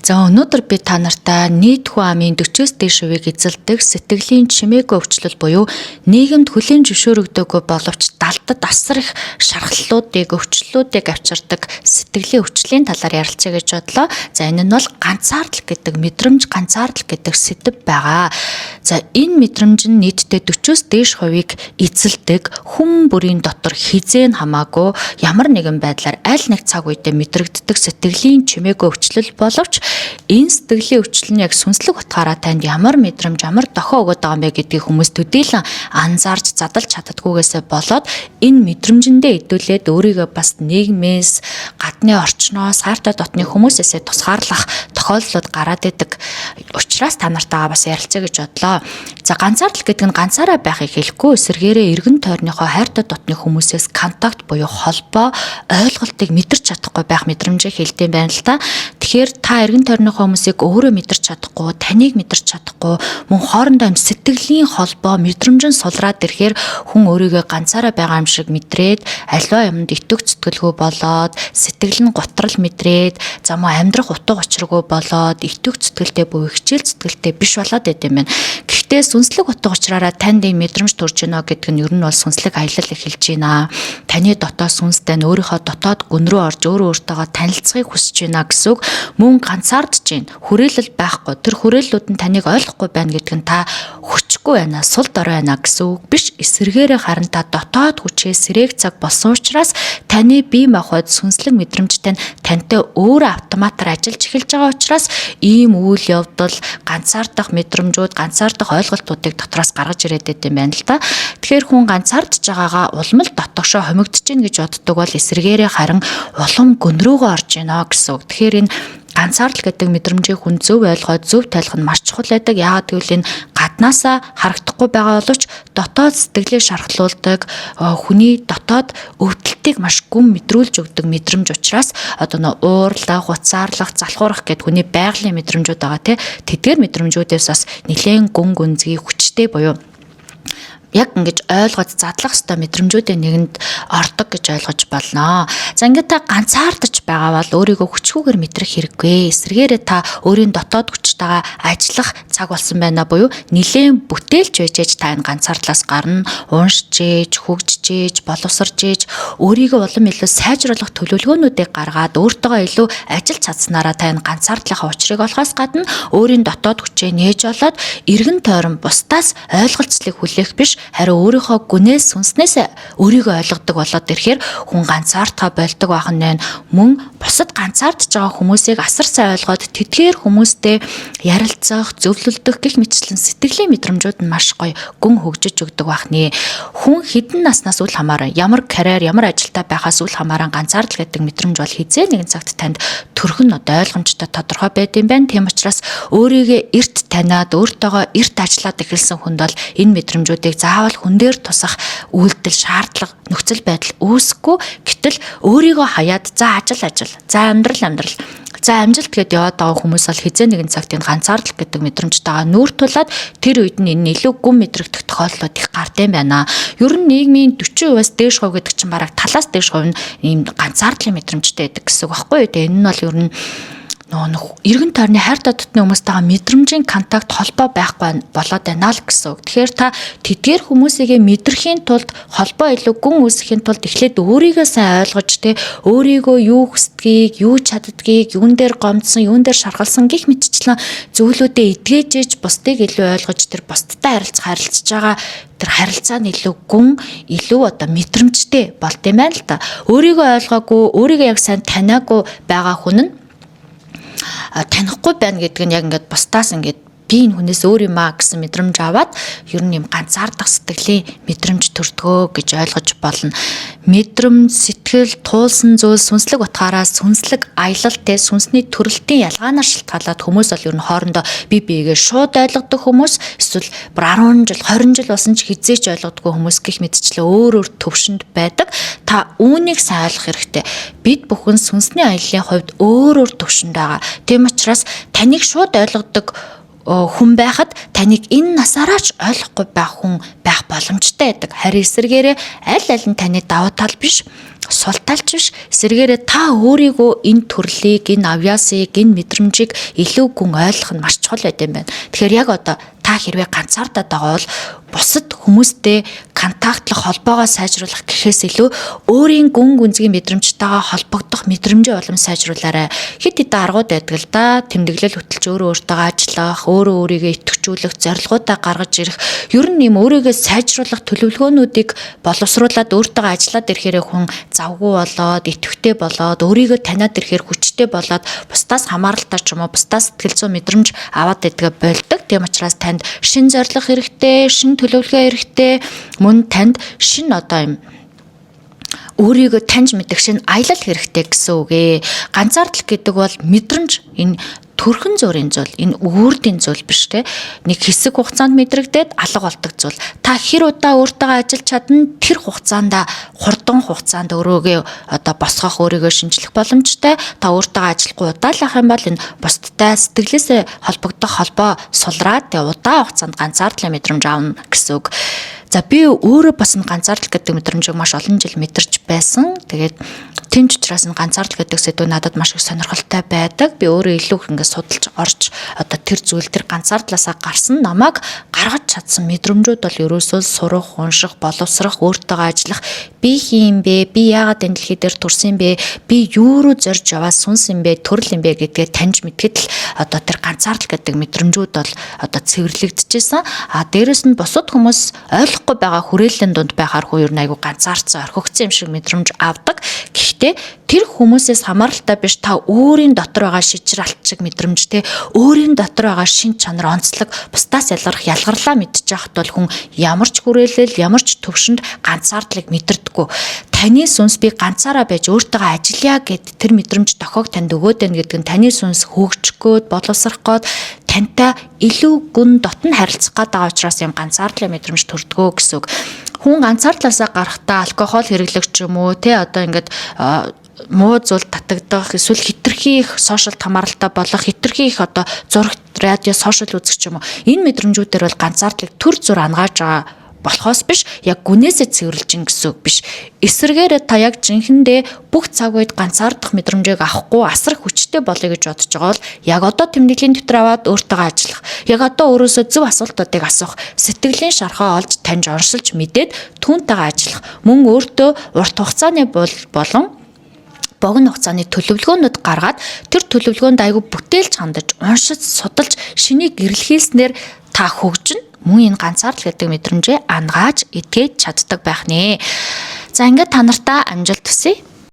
За өнөөдөр би та нартай нийт хүн амын 40-с дээш хувийг эзэлдэг сэтгэлийн чимээгүй өвчлөл буюу нийгэмд хүлээн зөвшөөрөгдөөгүй боловч далдад асар их шархлалуудыг, өвчлөлүүдийг авчирдаг сэтгэлийн өвчлийн талаар ярилцъя гэж бодлоо. За энэ нь бол ганцаардал гэдэг мэдрэмж, ганцаардал гэдэг сэдэв байгаа. За энэ мэдрэмж нь нийтдээ 40-с дээш хувийг эзэлдэг хүн бүрийн дотор хизээн хамаагүй ямар нэгэн байдлаар аль нэг цаг үедээ мэдрэгддэг сэтгэлийн чимээгүй өвчлөл боловч энэ сэтгэлийн өвчлөл нь яг сүнслэг утгаараа танд ямар мэдрэмж, ямар дохио өгöd байгаа юм бэ гэдгийг хүмүүс төдийлөн анзаарч задалж чаддгүйгээсээ болоод энэ мэдрэмжэндээ хэдүүлээд өөрийгөө бас нийгмээс, гадны орчноос, хайртай дотны хүмүүсээсээ тусгаарлах тохиолдлууд гараад идэг. Учираас та нартайгаа бас ярилцъя гэж бодлоо. За ганцаардал гэдэг нь ганцаараа байхыг хэлэхгүй, эсвэргээрээ эргэн тойрныхоо хайртай дотны хүмүүсээс контакт буюу холбоо, ойлголтыг мэдэрч чадахгүй байх мэдрэмжийг хэлдэм байна л та. Тэгэхээр та эргэн тойрныхоо хүмүүсийг өөрөө мэдэрч чадахгүй, таныг мэдэрч чадахгүй, мөн хоорондоо сэтгэлийн холбоо, мэдрэмжэн сулраад ирэхээр хүн өөрийгөө ганцаараа байгаа юм шиг мэдрээд, аливаа юмд итвэх зүтгэлгүй болоод, сэтгэл нь готрал мэдрээд, за мөн амьдрах утга учиргүй болоод, итвэх зүтгэлтэй буюу хичээл зүтгэлтэй биш болоод байт юм байна. Гэхдээ сүнслэг утга учираараа танд ийм мэдрэмж төрж гинэ гэдэг нь ер нь бол сүнслэг аялал эхэлж байна. Таны дотоод сүнстэй нь өөрийнхөө дотоод гүн рүү орж өөртөөгөө танилцахыг хүсэж байна гэсэн үг. Мөн ганцаардж байна. Хүрээлэл байхгүй. Тэр хүрээллүүд нь таныг ойлгохгүй байна гэдэг нь та хүчгүй байна, сул дорой байна гэсэн үг биш. Эсвэргээрээ харин та дотоод хүчээ сэрэг цаг болсон учраас таны бие махбод сүнслэг мэдрэмжтэй тантай өөрөө автоматар ажиллаж эхэлж байгаа учраас ийм үйл явдал, ганцаардах мэдрэмжүүд, ганцаардах ойлголтуудыг дотроос гаргаж ирээд байт юм байна л та. Тэгэхээр хүн ганцаардж байгаагаа улам л дотоошоо хомигдож гин гэж боддог бол эсвэргээрээ харин улам гүн рүүгээ орж гинэ гэсэн үг. Тэгэхээр энэ ганцаардал гэдэг мэдрэмжийг хүн зөв ойлгоод зөв тайлах нь маш чухал байдаг. Яагаад гэвэл энэ гаднаасаа харагдахгүй байгаа боловч дотоод сэтгэлээ шархлуулдаг, хүний дотоод өвдөлтийг маш гүн мэдрүүлж өгдөг мэдрэмж учраас одоо нөө уурлах, уцаарлах, залхуурах гэд хүний байгалийн мэдрэмжүүд байгаа тий. Тэдгээр мэдрэмжүүдээс бас нэлээд гүн гүнзгий хүчтэй буюу яг ингэж ойлгож задлах ёстой мэдрэмжүүдийн нэгэнд ордог гэж ойлгож болно. За ингээд та ганцаардаж байгаа бол өөрийгөө хүчгүйгээр мэдрэх хэрэггүй. Эсвэргээрээ та өөрийн дотоод хүчтэйгээ ажиллах цаг болсон байна буюу нилээн бүтээлч байжээж та энэ ганцаардлаас гарна, уншиж, хөгжиж, боловсрж, өөрийгөө улам илүү сайжруулах төлөвлөгөөнүүдийг гаргаад өөртөөгөө илүү ажиллаж чадсанараа та энэ ганцаардлынхаа учрыг олохоос гадна өөрийн дотоод хүчээ нээж олоод эргэн тойрон бусдаас ойлголцлыг хүлээх биш харин өөрийнхөө гүнээс сүнснээс өөрийгөө ойлгодог болоод ирэхээр хүн ганцаардхаа болдог байх нь мөн бусад ганцаардж байгаа хүмүүсийг асар сайн ойлгоод тэдгээр хүмүүстэй ярилцах, зөвлөлдөх гэх мэтчлэн сэтгэлийн мэдрэмжүүд нь маш гоё гүн хөгжиж өгдөг байх нэ. Хүн хэдэн наснаас үл хамааран ямар карьер, ямар ажилтаа байхаас үл хамааран ганцаардал гэдэг мэдрэмж бол хизээ нэгэн цагт танд төрөх нь одоо ойлгомжтой тодорхой байд юм байна. Тийм учраас өөрийгөө эрт таниад, өөртөөгөө эрт ажиллаад эхэлсэн хүнд бол энэ мэдрэмжүүдийг заавал хүн дээр тусах үйлдэл, шаардлага, нөхцөл байдал үүсэхгүй. Гэтэл өөрийгөө хаяад за ажил, за амьдрал, за амжилт гэдээ яваад байгаа хүмүүс бол хизээ нэгэн цагт энэ ганцаардал гэдэг мэдрэмжтэйгээ нүүр тулаад тэр үед нь энэ илүү гүн мэдрэгдэх тохиолдлууд их гардыг байна. Ер нь нийгмийн 40%-аас дээш хувь гэдэг чинь бараг талаас дээш хувь нь ийм ганцаардлын мэдрэмжтэй байдаг гэсэн үг байхгүй юу? Энэ нь бол ер нь эргэн тойрны хайртай дотны хүмүүстэйгээ мэдрэмжийн контакт холбоо байхгүй болоод байна л гэсэн үг. Тэгэхээр та тэдгээр хүмүүсийг мэдрэхийн тулд холбоо илүү гүн үүсгэхийн тулд эхлээд өөрийгөө сайн ойлгож өөрийгөө юу хүсдгийг, юу чаддгийг, юун дээр гомдсон, юун дээр шаргалсан гэх мэтчлэн зөвлөдөө эдгэж бусдыг илүү ойлгож тэр бусдтай харилцаж байгаа тэр харилцаа нь илүү гүн, илүү одоо мэдрэмжтэй болт юм байна л та. Өөрийгөө ойлгоогүй, өөрийгөө яг сайн таниагүй байгаа хүн нь танихгүй байна гэдэг нь яг ингээд бусдаас ингээд би энэ хүнээс өөр юм аа гэсэн мэдрэмж аваад ер нь юм ганцаардах сэтгэлийн мэдрэмж төрдгөө гэж ойлгож болно. Мэдрэмж, сэтгэл, туулсан зүйл сүнслэг утгаараа сүнслэг аялалтай сүнсний төрөлтийн ялгаанаар шалтгаалаад хүмүүс бол ер нь хоорондоо бие биегээ шууд ойлгодог хүмүүс эсвэл 10 жил, 20 жил болсон ч хизээч ойлгодоггүй хүмүүс гэх мэтчлээ өөр төвшөнд байдаг. Та үүнийг сайн ойлгох хэрэгтэй. Бид бүхэн сүнсний аяллаа хувьд өөр төвшөнд байгаа. Тийм учраас таныг шууд ойлгодог хүн байхад таныг энэ насаараач ойлгохгүй байх хүн байх боломжтой байдаг. Харин эсвэргээрээ аль нь таны давуу тал биш, султалч биш, эсвэргээрээ та өөрийгөө энэ төрлийг, энэ авьяасыг, энэ мэдрэмжийг илүү гүн ойлгох нь маш чухал байт юм байна. Тэгэхээр яг одоо та хэрвээ ганцаардаад байгаа бол бусад хүмүүстэй контактлах, холбоогоо сайжруулах гэхээс илүү өөрийн гүн гүнзгий мэдрэмжтэйгээ холбогдох мэдрэмжээ улам сайжруулаарай. Хэд хэдэн аргууд байдаг л да. Тэмдэглэл хөтлж өөрөө өөртөө ажиллах, өөрөө өөрийгөө идэвхжүүлэх, зорилгоудаа гаргаж ирэх, ер нь юм өөрийгөө сайжруулах төлөвлөгөөнүүдийг боловсруулад өөртөө ажиллаад ирэхээр хүн завгүй болоод, идэвхтэй болоод, өөрийгөө таниад ирэхээр хүчтэй болоод, бусдаас хамааралтай ч юм уу, бусдаас сэтгэл зүйн мэдрэмж аваад идгээ болдог. Тийм учраас танд шин зорилго хэрэгтэй, шин төлөвлөгөө хэрэгтэй, мөн танд шин одоо юм өөрийгөө таньж мэдэх шин аялал хэрэгтэй гэсэн үг ээ. Ганцаардал гэдэг бол мэдрэмж, энэ төрхөн зургийн зүйл, энэ үүрдийн зүйл биш те. Нэг хэсэг хугацаанд мэдрэгдээд алга болдог зүйл. Та хэр удаа өөртөө ажиллаж чадна, тэр хугацаанд хурдан хугацаанд өөрийгөө одоо босгох, өөрийгөө шинжлэх боломжтой. Та өөртөө ажиллахгүй удаалах юм бол энэ бусдтай сэтгэлээсээ холбогдох холбоо сулраад удаан хугацаанд ганцаардлын мэдрэмж аавна гэсэн үг. За би өөрөө бас н ганцаардал гэдэг мэдрэмжийг маш олон жил мэдэрч байсан. Тэгээд тэмч учраас н ганцаардал гэдэг сэдв надад маш их сонирхолтой байдаг. Би өөрөө илүү ингээд судалж орж одоо тэр зүйл, тэр ганцаардлаасаа гарсан намайг гаргаж чадсан мэдрэмжүүд бол ерөөсөө сурах, унших, боловсрох, өөртөө ажиллах, би хийм бэ, би яагаад энэ дэлхий дээр төрсөн бэ, би юу руу зорж яваа сүнс юм бэ, төрөл юм бэ гэдгээ таньж мэдгэд л одоо тэр ганцаардал гэдэг мэдрэмжүүд бол одоо цэвэрлэгдэжсэн. А дээрэс нь бусад хүмүүс ойлгохгүй байгаа хүрээллийн дунд байхаар хөө ер нь айгу ганцаарцсан, орхигдсон юм шиг мэдрэмж авдаг. Гэхдээ тэр хүмүүсээс хамааралтай биш, та өөрийн дотор байгаа шижралт шиг мэдрэмж те, өөрийн дотор байгаа шин чанар, онцлог, бусдаас ялгарлаа мэдчих хат бол хүн ямар ч хүрээлэл, ямар ч төвшөнд ганцаардлыг мэдэрдэггүй. Таны сүнс би ганцаараа байж өөртөө ажиллая гэд тэр мэдрэмж тохиог танд өгөөд байна гэдэг нь таны сүнс хөгжих гээд, боловсрох гээд, тантай илүү гүн дотн харилцах гэдэг учраас юм ганцаардлын мэдрэмж төрдгөө гэсэн үг. Хүн ганцаардлаасаа гарахдаа алкогол хэрэглэх ч юм уу те, одоо ингээд муу зүйл татагдах, эсвэл хитрхи их сошиал хамааралтай болох, хитрхи их одоо зурагт, радио, сошиал үзэх ч юм уу. Энэ мэдрэмжүүдээр бол ганцаардлыг төр зүр ангааж байгаа болохоос биш, яг гүнээсээ цэвэрлж ин гэсэн үг биш. Эсвэргээр та яг жинхэндээ бүх цаг үед ганцаардах мэдрэмжийг авахгүй асар хүчтэй болъё гэж бодож байгаа бол яг одоо тэмдэглэлийн дотор аваад өөртөө ажиллах, яг одоо өөрөөсөө зөв асуултуудыг асуух, сэтгэлийн шархаа олж таньж оншилж мэдээд түүнтэйгээ ажиллах, мөн өөртөө урт хугацааны болон богино хугацааны төлөвлөгөөнүүд гаргаад тэр төлөвлөгөөнд айгүй бүтээлч хандаж, уншиж, судалж, шинийг гэрэлхийлснээр та хөгжин, мөн энэ ганцаардал гэдэг мэдрэмжээ ангааж идгээд чаддаг байх нэ. За ингээд та нартаа амжилт хүсье.